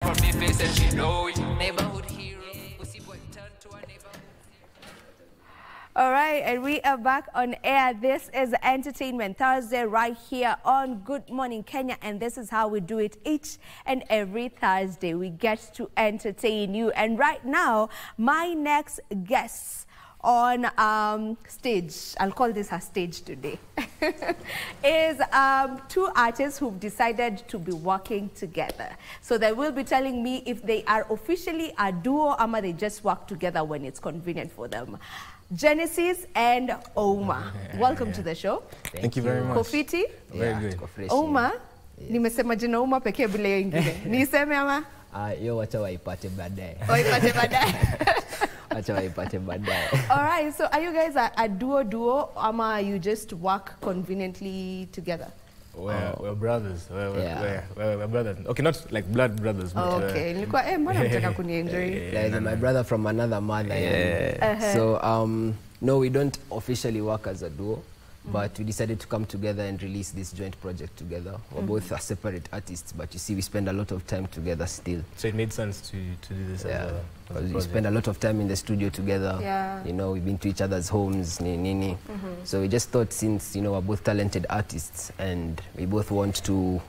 on me face and she know it. Neighborhood hero, pussy boy turn to a neighborhood. All right, and we are back on air. This is Entertainment Thursday right here on Good Morning Kenya, and this is how we do it each and every Thursday. We get to entertain you, and right now, my next guest on stage, I'll call this a stage today, is two artists who've decided to be working together. So they will be telling me if they are officially a duo or they just work together when it's convenient for them. Genesis and Ouma. Welcome to the show. Thank you very much. Kofiti? Very good. Ouma, nimesema jina Ouma pekee bila hiyo ingine. Niseme ama? Yo wacha waipate baadaye. Waipate baadaye. Wacha waipate baadaye. All right, so are you guys a duo ama you just work conveniently together? We're brothers. We're brothers. Okay, not like blood brothers. But, okay. Nilikuwa mbona mtaka kunienjoy? Like my brother from another mother. Yeah. So no, we don't officially work as a duo, but we decided to come together and release this joint project together. We're both are separate artists, but you see, we spend a lot of time together still. So it made sense to do this. Yeah, because we spend a lot of time in the studio together. Yeah. You know, we've been to each other's homes, nini. So we just thought, since you know we're both talented artists and we both want to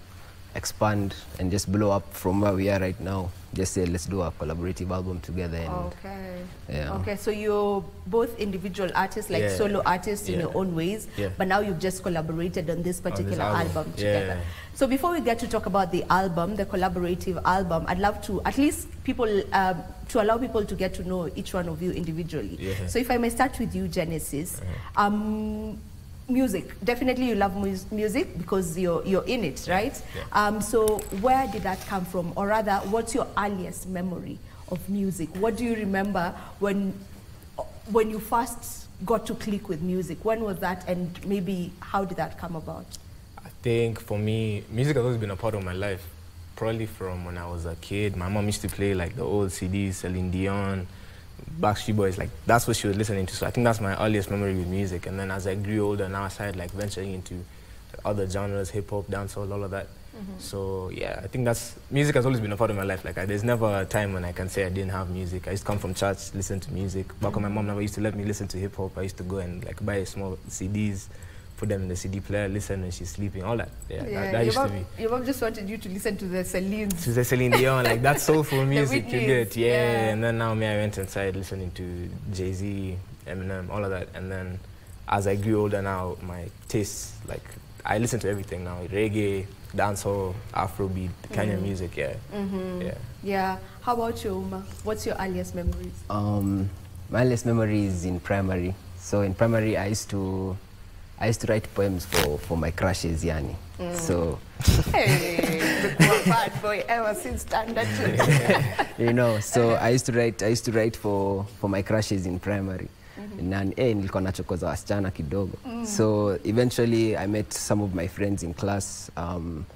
expand and just blow up from where we are right now, just say let's do a collaborative album together. And okay. Yeah. Okay, so you're both individual artists, like solo artists in your own ways, but now you've just collaborated on this particular album together. So before we get to talk about the album, the collaborative album, I'd love to at least people to allow people to get to know each one of you individually. So if I may start with you, Genesis. Music, definitely you love music because you're in it, right? So where did that come from, or rather what's your earliest memory of music? What do you remember when you first got to click with music? When was that, and maybe how did that come about? I think for me, music has always been a part of my life. Probably from when I was a kid. My mom used to play like the old CDs, Celine Dion, Backstreet Boys, like that's what she was listening to. So I think that's my earliest memory with music. And then as I grew older, now I started like venturing into other genres, hip hop, dancehall, all of that. So yeah, I think music has always been a part of my life. Like there's never a time when I can say I didn't have music. I used to come from church, listen to music. Back when my mom never used to let me listen to hip hop, I used to go and like buy small CDs, put them in the CD player, listen when she's sleeping, all that. That used to be. Your mom just wanted you to listen to the Celines. To the Celine Dion, like that soulful music you get. Yeah. And then now me, I went inside listening to Jay-Z, Eminem, all of that. And then as I grew older now, my tastes, like I listen to everything now. Reggae, dancehall, Afrobeat, Kenyan music, Yeah. How about you, Ouma? What's your earliest memories? My earliest memory is in primary. So in primary, I used to write poems for my crushes, yani. So, hey, the bad boy ever since standard. you know, so I used to write for my crushes in primary. And nilikuwa nachokoza wasichana kidogo. So eventually I met some of my friends in class. One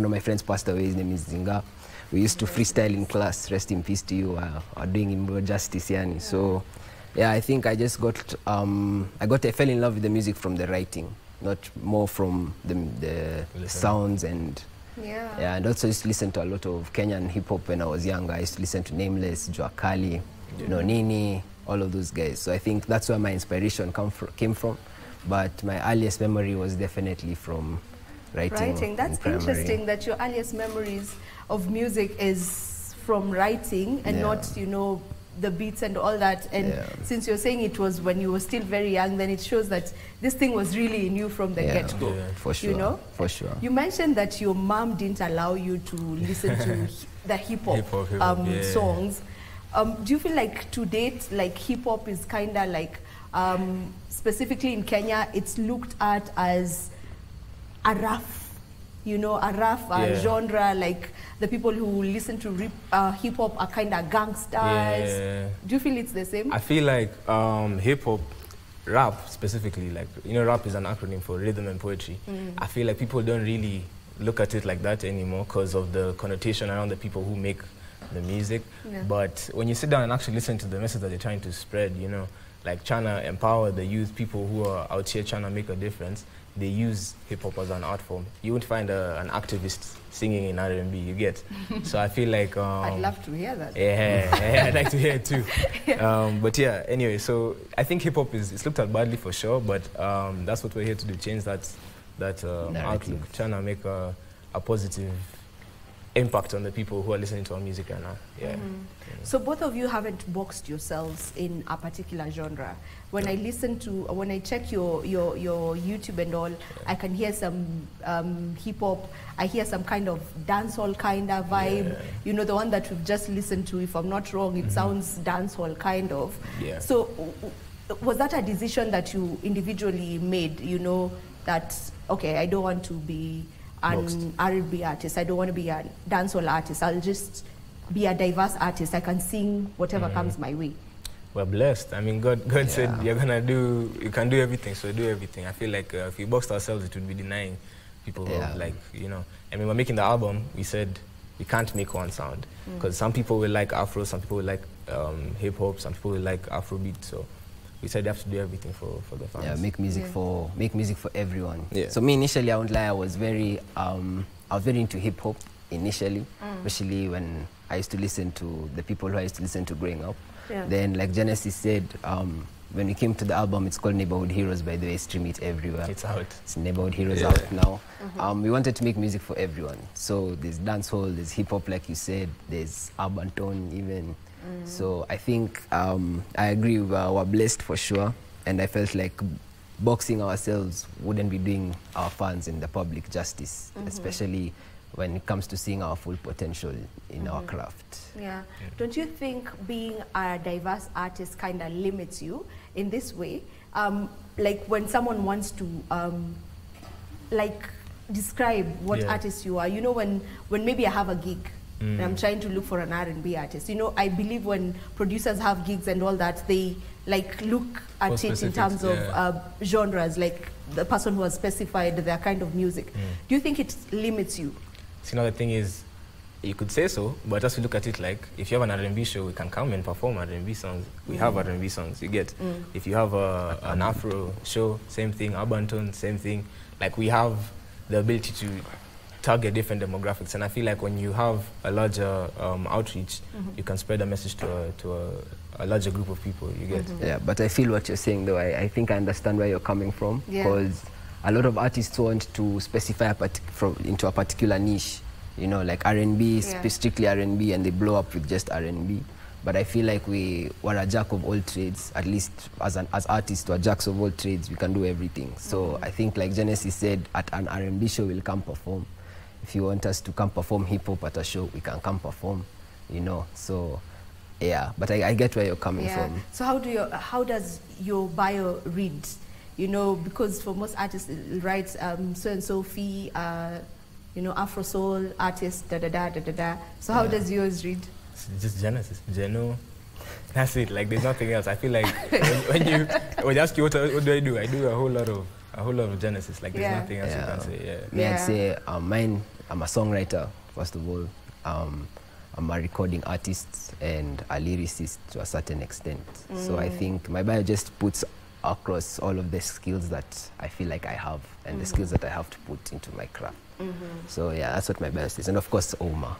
of my friends passed away, his name is Zinga. We used to freestyle in class, rest in peace to you, doing him justice, yani. So yeah, I think I just I fell in love with the music from the writing, not more from the sounds and and also used to listen to a lot of Kenyan hip hop when I was younger. I used to listen to Nameless, Jua Kali, Nonini, all of those guys. So I think that's where my inspiration came from. But my earliest memory was definitely from writing. That's interesting that your earliest memories of music is from writing and not, you know, the beats and all that. And since you're saying it was when you were still very young, then it shows that this thing was really in you from the get-go. For sure. You know? For sure. You mentioned that your mom didn't allow you to listen to the hip-hop songs. Do you feel like to date, like hip-hop is kind of like, specifically in Kenya, it's looked at as a rough, you know, a rough genre, like the people who listen to hip-hop are kind of gangsters. Do you feel it's the same? I feel like hip-hop, rap specifically, like, you know, rap is an acronym for rhythm and poetry. I feel like people don't really look at it like that anymore because of the connotation around the people who make the music. But when you sit down and actually listen to the message that they're trying to spread, you know, like trying to empower the youth, people who are out here trying to make a difference, they use hip hop as an art form. You won't find an activist singing in R&B, you get. So I feel like I'd love to hear that. Yeah, I'd like to hear it too. But yeah, anyway, so I think hip hop is looked at badly for sure, but that's what we're here to do, change that outlook, trying to make a positive impact on the people who are listening to our music right now. Yeah. So both of you haven't boxed yourselves in a particular genre. When I listen to, when I check your YouTube and all, I can hear some hip hop. I hear some kind of dancehall kind of vibe. You know, the one that we've just listened to. If I'm not wrong, it sounds dancehall kind of. Yeah. So was that a decision that you individually made? You know that okay, I don't want to be an R&B artist. I don't want to be a dancehall artist. I'll just be a diverse artist. I can sing whatever comes my way. We're blessed. I mean, God said you can do everything, so do everything. I feel like if we boxed ourselves, it would be denying people, like, you know. I mean, we're making the album, we said we can't make one sound. Because some people will like Afro, some people will like hip-hop, some people will like Afrobeat, so we said you have to do everything for the fans. Yeah, make music for everyone. Yeah. So me initially, I won't lie, I was very into hip hop initially, especially when I used to listen to the people who I used to listen to growing up. Yeah. Then, like Genesis said, when we came to the album, it's called Neighborhood Heroes, by the way. Stream it everywhere. It's out. It's Neighborhood Heroes out now. We wanted to make music for everyone. So there's dancehall, there's hip hop, like you said, there's urban tone even. So I think I agree, we're blessed for sure, and I felt like boxing ourselves wouldn't be doing our fans and the public justice, especially when it comes to seeing our full potential in our craft. Yeah. Don't you think being a diverse artist kind of limits you in this way? Like when someone wants to like describe what artist you are, you know, when maybe I have a gig, and I'm trying to look for an R&B artist. You know, I believe when producers have gigs and all that, they like look at it in terms of genres, like the person who has specified their kind of music. Do you think it limits you? So, you know, the thing is, you could say so, but just look at it like, if you have an R&B show, we can come and perform R&B songs. We have R&B songs, you get. If you have an Afro show, same thing. Urban tone, same thing. Like, we have the ability to target different demographics, and I feel like when you have a larger outreach, you can spread a message to a larger group of people, you get. Yeah, but I feel what you're saying though. I think I understand where you're coming from, because a lot of artists want to specify into a particular niche, you know, like R&B, strictly R&B, and they blow up with just R&B. But I feel like we're a jack of all trades. At least as artists, we're jacks of all trades. We can do everything. So I think, like Genesis said, at an R&B show, we'll come perform. If you want us to come perform hip-hop at a show, we can come perform, you know. So, yeah, but I get where you're coming from. So how does your bio read? You know, because for most artists, it writes so-and-so fee, you know, Afro soul artist, da-da-da. So how does yours read? It's just Genesis, Geno. That's it. Like, there's nothing else. I feel like when you ask you what do, I do a whole lot of Genesis. Like, there's nothing else you can say. I'd say mine, I'm a songwriter, first of all. I'm a recording artist and a lyricist to a certain extent. So I think my bio just puts across all of the skills that I feel like I have, and the skills that I have to put into my craft. So yeah, that's what my bio is. And of course, Oma.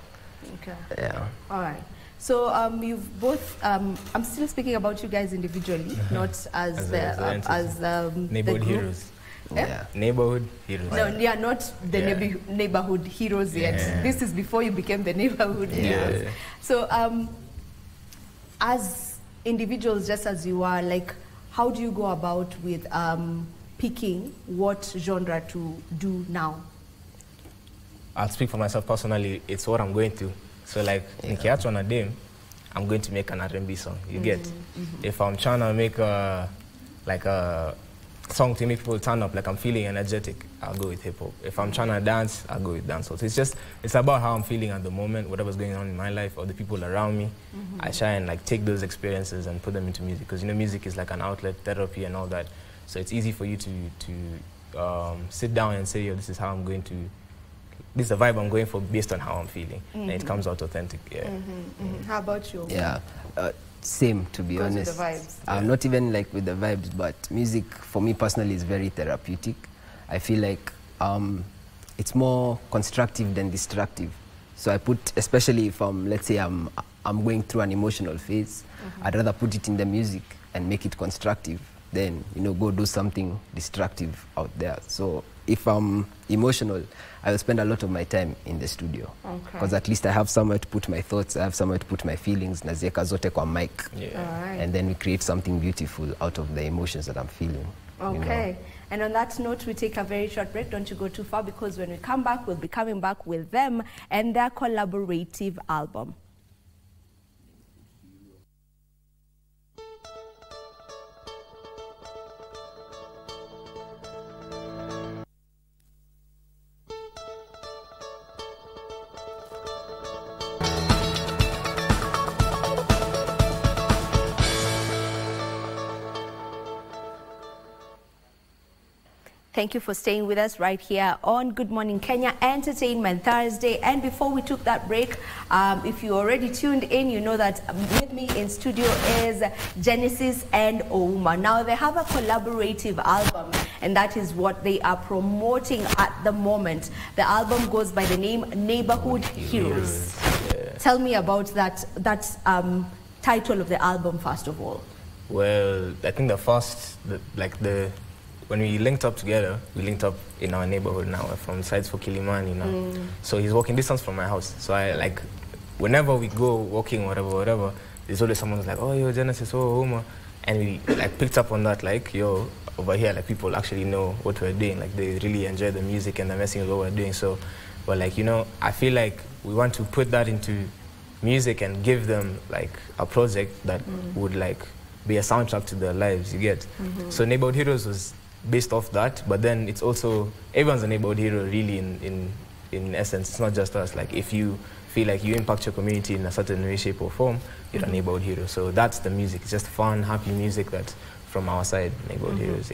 Okay. Yeah. All right. So you've both. I'm still speaking about you guys individually, not as the Neighborhood Heroes. Yeah. Neighborhood Heroes. No, yeah, not the Neighborhood Heroes yet. This is before you became the Neighborhood Heroes. So as individuals, just as you are, like, how do you go about with picking what genre to do now? I'll speak for myself personally. It's what I'm going to. So, like, in Kiatu on a Dame, I'm going to make an R&B song. You get? If I'm trying to make a song to make people turn up, like I'm feeling energetic, I'll go with hip hop. If I'm trying to dance, I'll go with dancehall. So it's about how I'm feeling at the moment, whatever's going on in my life or the people around me. I try and like take those experiences and put them into music, because you know music is like an outlet, therapy, and all that. So it's easy for you to sit down and say, yo, this is how I'm going to. This is the vibe I'm going for based on how I'm feeling, and it comes out authentic. How about you? Yeah. Same, to be honest. With the vibes. Not even like with the vibes, but music for me personally is very therapeutic. I feel like it's more constructive than destructive. So I put, especially if let's say I'm going through an emotional phase, I'd rather put it in the music and make it constructive than, you know, go do something destructive out there. So if I'm emotional, I will spend a lot of my time in the studio. Because at least I have somewhere to put my thoughts, I have somewhere to put my feelings, nazieka zote kwa mic. And then we create something beautiful out of the emotions that I'm feeling. Okay. You know? And on that note, we take a very short break. Don't you go too far, because when we come back, we'll be coming back with them and their collaborative album. Thank you for staying with us right here on Good Morning Kenya Entertainment Thursday. And before we took that break, if you already tuned in, you know that with me in studio is Genesis and Ouma. Now they have a collaborative album, and that is what they are promoting at the moment. The album goes by the name Neighborhood Heroes. Tell me about that title of the album first of all. Well, I think when we linked up together, we linked up in our neighborhood now. We're from sides for Kilimani, you know. So he's walking distance from my house. So whenever we go walking, whatever, there's always someone who's like, oh, yo, Genesis, oh, Uma. And we picked up on that, like, yo, over here, people actually know what we're doing. Like, they really enjoy the music and the messing of what we're doing. So, but you know, I feel like we want to put that into music and give them, a project that would, be a soundtrack to their lives, you get. So Neighborhood Heroes was based off that, but then it's also, everyone's a neighborhood hero really in essence. It's not just us. Like, if you feel like you impact your community in a certain way, shape or form, you're a neighborhood hero. So that's the music. It's just fun, happy music that's from our side, Neighborhood Heroes,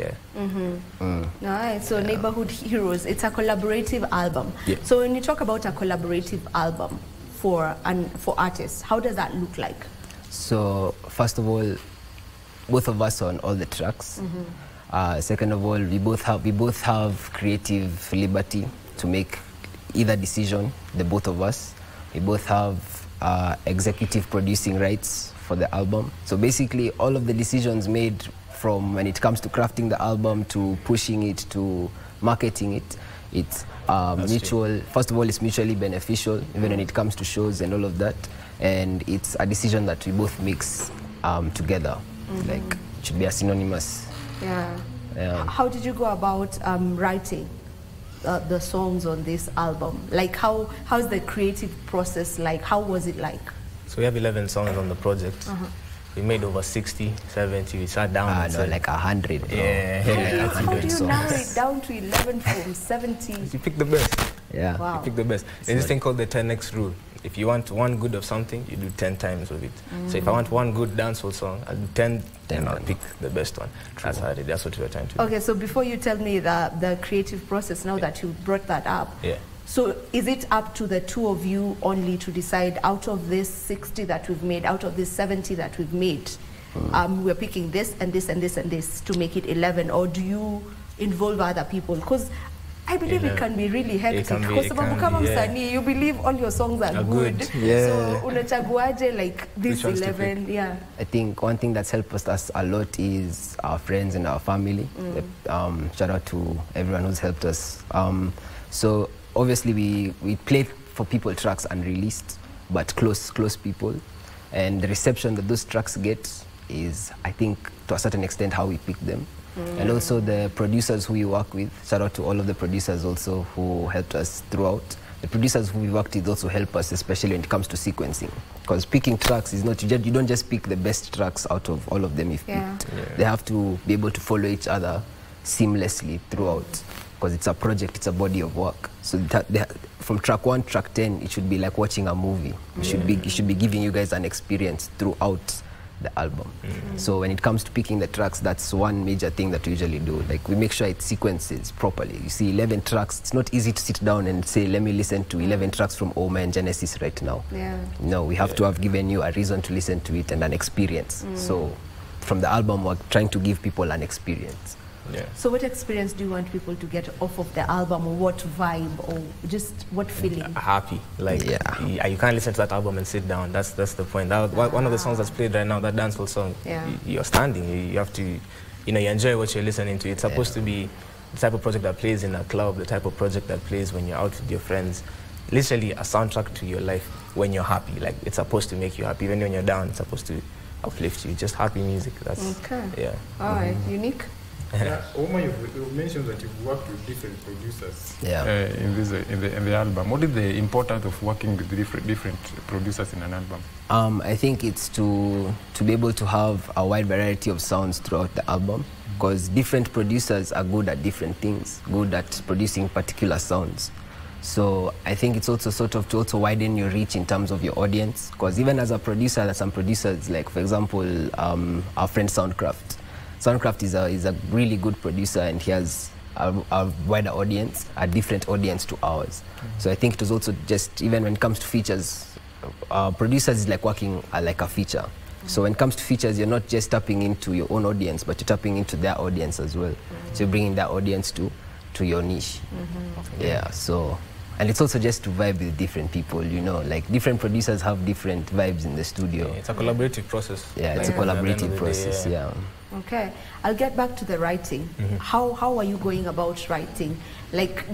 Nice. So Neighborhood Heroes, it's a collaborative album. So when you talk about a collaborative album for artists, how does that look like? So first of all, both of us on all the tracks. Second of all, we both have creative liberty to make either decision, the both of us. We both have executive producing rights for the album. So basically, all of the decisions made from when it comes to crafting the album to pushing it to marketing it, it's mutual. First of all, it's mutually beneficial, even when it comes to shows and all of that. And it's a decision that we both mix together. Like, it should be a synonymous. How did you go about writing the songs on this album? Like, how's the creative process like? How was it like? So we have 11 songs on the project. We made over 60, 70. We sat down and said, like 100. Bro. How do you narrow it down to 11 from 70? You pick the best. Wow. You pick the best. There's this thing called the 10x rule. If you want one good of something, you do 10 times of it. So if I want one good dancehall song, I'll do 10, then I'll pick the best one. That's how I did. That's what we were trying to do. Okay, so before you tell me the creative process, now that you brought that up, so is it up to the two of you only to decide, out of this 60 that we've made, out of this 70 that we've made, we're picking this and this and this and this to make it 11, or do you involve other people? Because I believe it can be really hectic. Because you believe all your songs are good. So unachaguaje like this 11? I think one thing that's helped us a lot is our friends and our family. Shout out to everyone who's helped us. So obviously we play for people tracks unreleased, but close people. And the reception that those tracks get is, I think, to a certain extent, how we pick them. And also the producers who we work with. Shout out to all of the producers also who helped us throughout. The producers who we worked with also help us, especially when it comes to sequencing. Because picking tracks is not, you don't just pick the best tracks out of all of them. They have to be able to follow each other seamlessly throughout. Because it's a project, it's a body of work. So from track 1 to track 10, it should be like watching a movie. It should be giving you guys an experience throughout the album. So when it comes to picking the tracks, that's one major thing that we usually do. Like, we make sure it sequences properly. You see 11 tracks, it's not easy to sit down and say, let me listen to 11 tracks from Ouma and Genesis right now. No, we have to have given you a reason to listen to it and an experience. So from the album, we're trying to give people an experience. Yeah. So what experience do you want people to get off of the album, or what vibe, or just what feeling? Happy. Like, Yeah. you can't listen to that album and sit down. That's the point. One of the songs that's played right now, that dancehall song, Yeah. you're standing. You have to, you enjoy what you're listening to. It's supposed to be the type of project that plays in a club, the type of project that plays when you're out with your friends. Literally a soundtrack to your life when you're happy. Like, it's supposed to make you happy. Even when you're down, it's supposed to uplift you. Just happy music. That's, Okay. yeah. All right, Unique? Yeah, Omar, you've mentioned that you've worked with different producers Yeah. in the album. What is the importance of working with different producers in an album? I think it's to be able to have a wide variety of sounds throughout the album, because different producers are good at different things, good at producing particular sounds. So I think it's also sort of to also widen your reach in terms of your audience, because even as a producer, there's some producers, like for example, our friend Soundcraft. Soundcraft is a really good producer, and he has a wider audience, a different audience to ours. So I think it was also just, even when it comes to features, producers is like working like a feature. So when it comes to features, you're not just tapping into your own audience, but you're tapping into their audience as well. So you're bringing that audience to your niche. Yeah, so, and it's also just to vibe with different people, like different producers have different vibes in the studio. Yeah, it's a collaborative process. Yeah, it's a Like, at the end of collaborative the day, process, yeah. Okay, I'll get back to the writing. How are you going about writing? Like,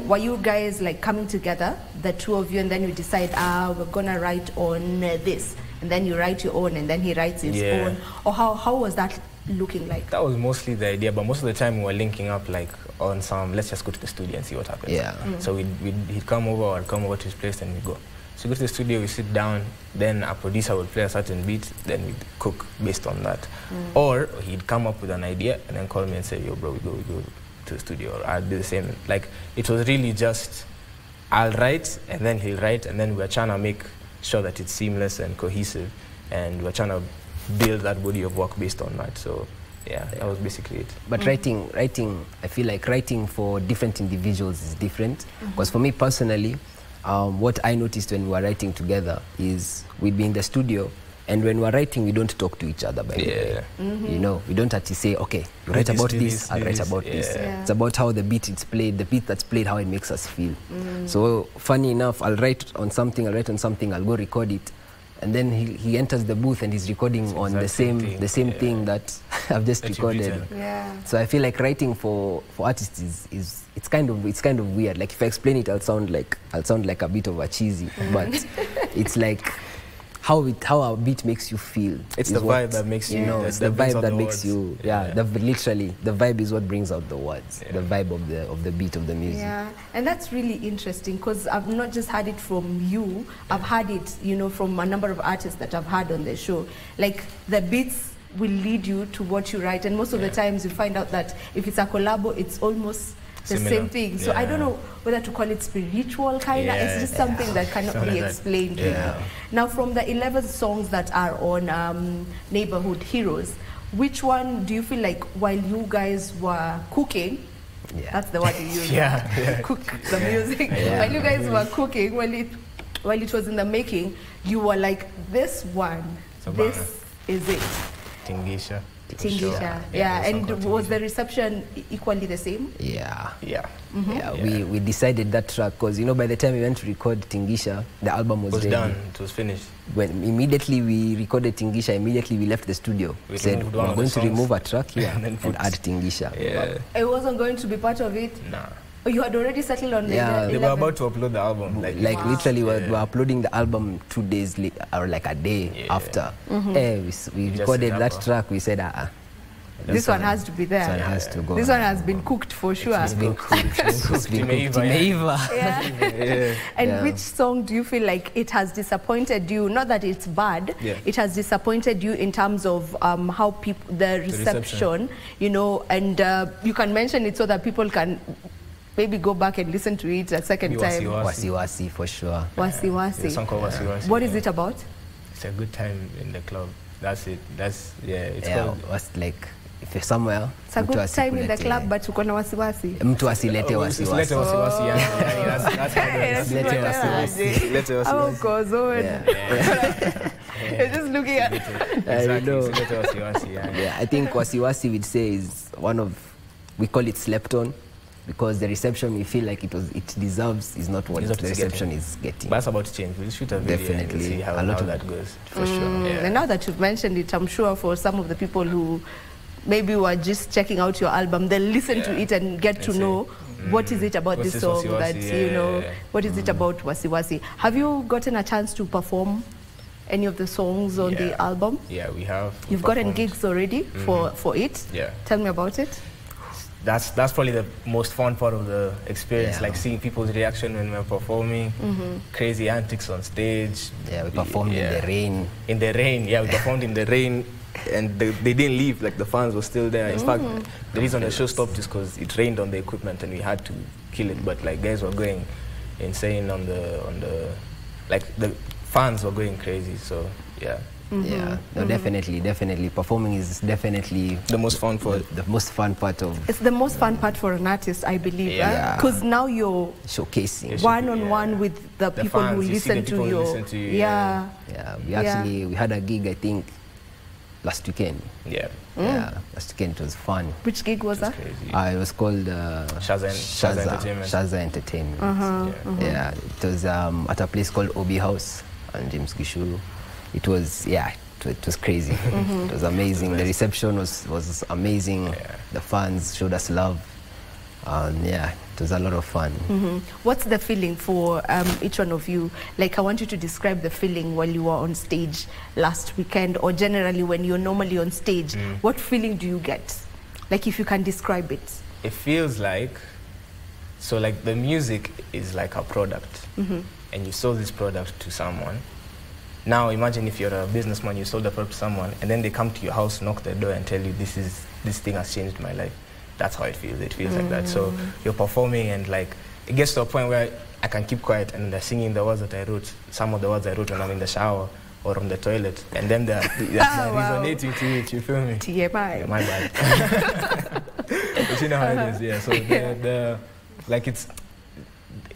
were you guys like coming together, the two of you, and then you decide, we're gonna write on this, and then you write your own, and then he writes his own, or how was that looking like? That was mostly the idea, but most of the time we were linking up like on some, let's just go to the studio and see what happens. Yeah. So he'd come over, or I'd come over to his place, and we go. So we go to the studio, we sit down, then a producer would play a certain beat, then we'd cook based on that. Or he'd come up with an idea and then call me and say, yo bro, we go to the studio, or I'd do the same. Like, it was really just, I'll write, and then he'll write, and then we're trying to make sure that it's seamless and cohesive, and we're trying to build that body of work based on that. So yeah, that was basically it. But writing, I feel like writing for different individuals is different. Because for me personally, what I noticed when we were writing together is we'd be in the studio, and when we're writing, we don't talk to each other, by the way. We don't have to say, okay, you write about this, I'll write about this. Yeah. It's about how the beat is played, the beat that's played, how it makes us feel. So funny enough, I'll write on something, I'll go record it, and then he enters the booth and he's recording on the same thing that I've just recorded. Yeah. So I feel like writing for artists is it's kind of weird. Like, if I explain it, I'll sound like a bit of a cheesy, but it's like how a beat makes you feel. It's the vibe that makes you, it's the vibe that makes you, literally, the vibe is what brings out the words, the vibe of the beat of the music. Yeah, and that's really interesting, because I've not just heard it from you, I've heard it, from a number of artists that I've had on the show. Like, the beats will lead you to what you write, and most of the times you find out that if it's a collabo, it's almost the Similar. same thing. So I don't know whether to call it spiritual kind of. It's just something that cannot be explained. Really. Now, from the 11 songs that are on Neighborhood Heroes, which one do you feel like, while you guys were cooking, that's the word you use, cook the music, while you guys were cooking, while it was in the making, you were like, this one, this is it. Tingisha. Tingisha, and was the reception equally the same? Yeah. Yeah. We decided that track because by the time we went to record Tingisha, the album was ready. Done. It was finished. When immediately we recorded Tingisha, immediately we left the studio. We said we're going to remove a track here and add Tingisha. Yeah. It wasn't going to be part of it. Nah. Oh, you had already settled on they were about to upload the album. Like literally, we were uploading the album 2 days later, or like a day after. We recorded that track. We said, this one has to be there. This one has to go. This one has been cooked for sure. It's been cooked. It's been cooked. And which song do you feel like it has disappointed you? Not that it's bad. It has disappointed you in terms of how people, the reception, and you can mention it so that people can maybe go back and listen to it a second time. Wasi Wasi for sure. Wasi Wasi. The song called Wasi Wasi. What is it about? It's a good time in the club. That's it. It's called. What's like, if you're somewhere, it's a good time in the club, but uko na wasiwasi. Mtu asilete wasiwasi. Lete wasiwasi. Lete wasiwasi. You're just looking at. Exactly. I think Wasiwasi would say is one of we call it slept on, because the reception we feel like it deserves is not what the reception is getting. But that's about to change. We'll shoot a video Definitely. and see how that goes. For sure. Yeah. And now that you've mentioned it, I'm sure for some of the people who maybe were just checking out your album, they'll listen to it and get to know what is it about What's this this song Wasi that, Wasi? you know, what is it about Wasi Wasi? Have you gotten a chance to perform any of the songs on the album? Yeah, we have. You've gotten gigs already for it? Yeah. Tell me about it. That's probably the most fun part of the experience, Yeah. like seeing people's reaction when we're performing, crazy antics on stage. Yeah, we performed in the rain. In the rain, yeah, we performed in the rain, and they didn't leave, like the fans were still there. In fact, the reason the show stopped is because it rained on the equipment and we had to kill it, but like guys were going insane on the like the fans were going crazy, so yeah. Yeah, no, definitely. Performing is definitely The most fun part. the most fun part of It's the most fun part for an artist, I believe, Yeah. because now you're showcasing. one-on-one with the people fans, who you see the listen to people who you. listen to you, Yeah. Yeah, we had a gig, I think, last weekend. Yeah. Yeah, last weekend it was fun. Which gig was that? Crazy. It was called Shaza Entertainment. Shaza Entertainment. Yeah, it was at a place called Obi House on James Gishuru. It was, it was crazy. It was amazing. The reception was amazing. Yeah. The fans showed us love. Yeah, it was a lot of fun. What's the feeling for each one of you? Like, I want you to describe the feeling while you were on stage last weekend, or generally when you're normally on stage. What feeling do you get? Like, if you can describe it. It feels like, so like the music is like a product, and you sold this product to someone. Now imagine if you're a businessman, you sold the product to someone, and then they come to your house, knock the door, and tell you this thing has changed my life. That's how it feels. It feels like that. So you're performing, and like it gets to a point where I can keep quiet, and they're singing the words that I wrote. Some of the words I wrote when I'm in the shower or on the toilet, and then they're resonating to it. You feel me? TMI. Yeah, my bad. But you know how it is, yeah. So like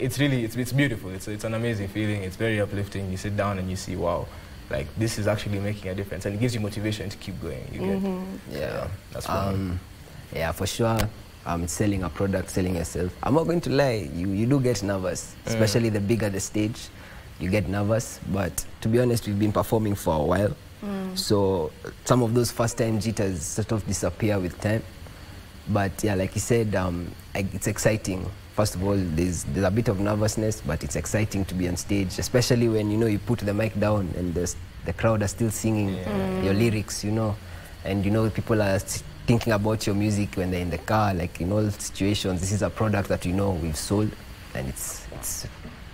it's really beautiful. It's an amazing feeling. It's very uplifting. You sit down and you see, wow, like this is actually making a difference, and it gives you motivation to keep going. You get, Yeah. that's fun. Yeah, for sure. Selling a product, selling yourself. I'm not going to lie, you do get nervous, especially the bigger the stage, you get nervous. But to be honest, we've been performing for a while, so some of those first-time jitters sort of disappear with time. But yeah, like you said, it's exciting. First of all, there's a bit of nervousness, but it's exciting to be on stage, especially when you put the mic down and the crowd are still singing your lyrics, and people are thinking about your music when they're in the car. Like in all situations, this is a product that we've sold, and it's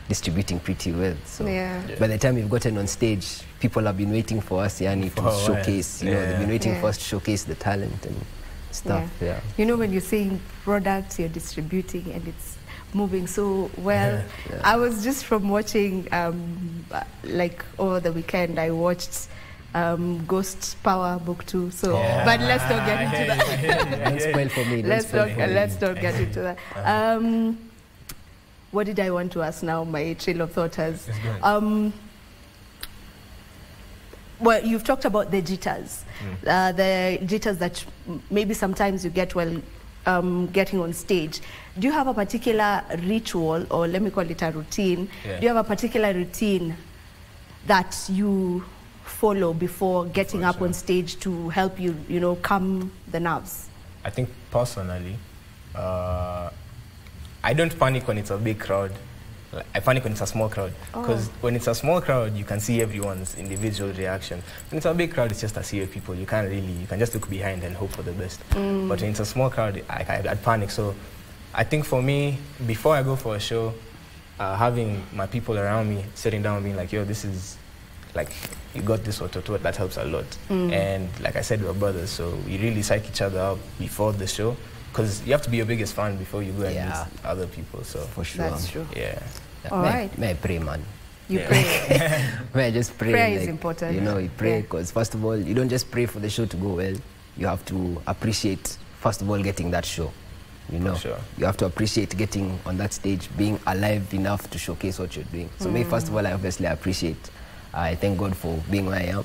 distributing pretty well. So by the time we've gotten on stage, people have been waiting for us, Yani, to showcase. They've been waiting for us to showcase the talent and stuff. Yeah. You know, when you're saying products, you're distributing, and it's moving so well. I was just from watching, like over the weekend, I watched Ghost Power Book 2. So, but let's not get into that. Don't spoil for me. Let's not get into that. What did I want to ask now? My trail of thought has. Well, you've talked about the jitters, the jitters that maybe sometimes you get while getting on stage. Do you have a particular ritual, or let me call it a routine? Yeah. Do you have a particular routine that you follow before getting up on stage to help you, calm the nerves? I think personally, I don't panic when it's a big crowd. I panic when it's a small crowd, because when it's a small crowd, you can see everyone's individual reaction. When it's a big crowd, it's just a sea of people. You can just look behind and hope for the best. But when it's a small crowd, I'd panic. So I think for me, before I go for a show, having my people around me sitting down and being like, yo, this is, like, you got this, what, that helps a lot. And like I said, we're brothers, so we really psych each other up before the show, because you have to be your biggest fan before you go and meet other people. So For sure. That's true. yeah. All right. May I pray, man? You pray. May I just pray? Prayer is important. You pray because first of all, you don't just pray for the show to go well. You have to appreciate, first of all, getting that show. Sure. You have to appreciate getting on that stage, being alive enough to showcase what you're doing. So me, first of all, I obviously appreciate. I thank God for being where I am,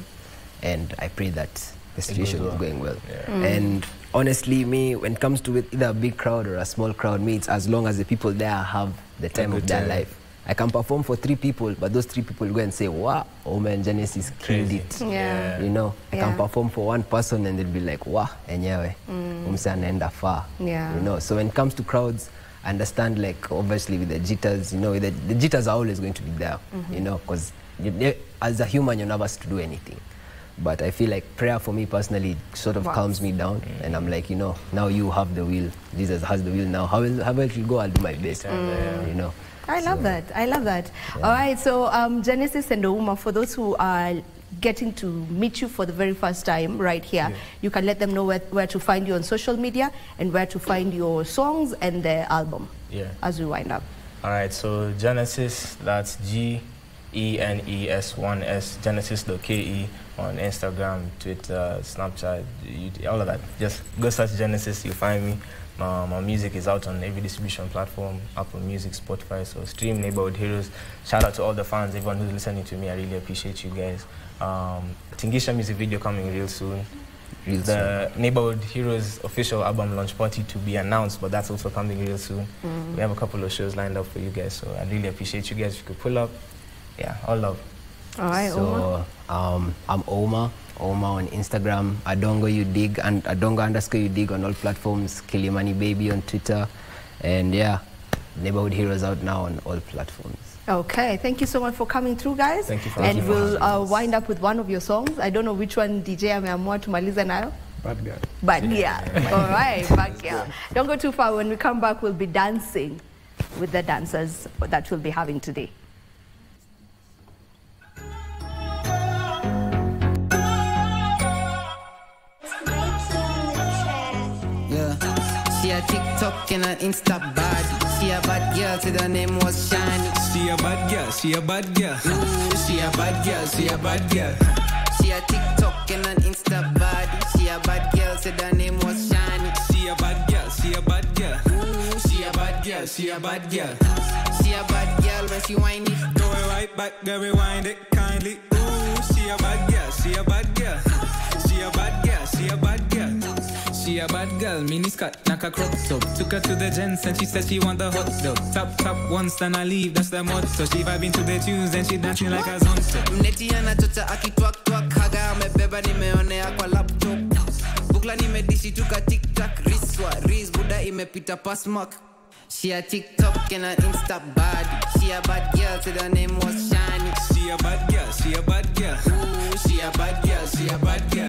and I pray that the situation is going well. Yeah. And honestly, me, when it comes to either a big crowd or a small crowd, me, it's as long as the people there have the time of their life. I can perform for 3 people, but those 3 people go and say, wow, Oma and Genesis killed it. Yeah. You know, I Yeah. can perform for 1 person and they'll be like, wow, enyewe, umse anaenda far. Yeah. You know, so when it comes to crowds, I understand, like, obviously with the jitters, you know, the jitters are always going to be there, you know, because as a human, you're nervous to do anything. But I feel like prayer for me personally sort of calms me down, and I'm like, you know, now you have the will. Jesus has the will now. However it will go, I'll do my best. You know. I love that. I love that. Yeah. All right. So Genesis and Ouma, for those who are getting to meet you for the very first time right here, you can let them know where to find you on social media and where to find your songs and the album. Yeah. As we wind up. All right. So Genesis, that's GENES1S, Genesis.ke on Instagram, Twitter, Snapchat, YouTube, all of that. Just go search Genesis, you'll find me. My music is out on every distribution platform, Apple Music, Spotify, so stream Neighborhood Heroes. Shout out to all the fans, everyone who's listening to me. I really appreciate you guys. Tingisha music video coming real soon. The Neighborhood Heroes official album launch party to be announced, but that's also coming real soon. We have a couple of shows lined up for you guys, so I really appreciate you guys. If you could pull up, yeah, all love. All right, so, I'm Oma on Instagram, Adongo You Dig, and Adongo_You Dig on all platforms, Kilimani Baby on Twitter, and yeah, Neighborhood Heroes out now on all platforms. Okay, thank you so much for coming through, guys. Thank you for and we'll wind up with one of your songs. I don't know which one DJ ameamua tumaliza nayo. Bad Girl. Bad Girl. All right, Bad Girl. Don't go too far. When we come back, we'll be dancing with the dancers that we'll be having today. She a TikTok and an Insta body. She a bad girl, so the name was Shiny. She a bad girl, she a bad girl. Ooh, she a bad girl, she a bad girl. She a TikTok and an Insta body. She a bad girl, so the name was Shiny. She a bad girl, she a bad girl. Ooh, she a bad girl, she a bad girl. She a bad girl when she whine it. Throw it right back, girl, rewind it kindly. Ooh, she a bad girl, she a bad girl. She a bad girl, she a bad girl. She a bad girl, mini skirt, knock a crop top. Took her to the gents and she said she want the hot dog. Tap once then I leave, that's the motto. She vibing to the tunes and she dancing like a zonzo. Mneti anachota akitwak twak, haga amebeba nimeonea kwa laptop. Bukla nimedishi tuka TikTok, riswa, riz buda imepita pass mark. She a TikTok and an Insta body. She a bad girl, so the name was Shiny. She a bad girl, she a bad girl. Ooh, she a bad girl, she a bad girl.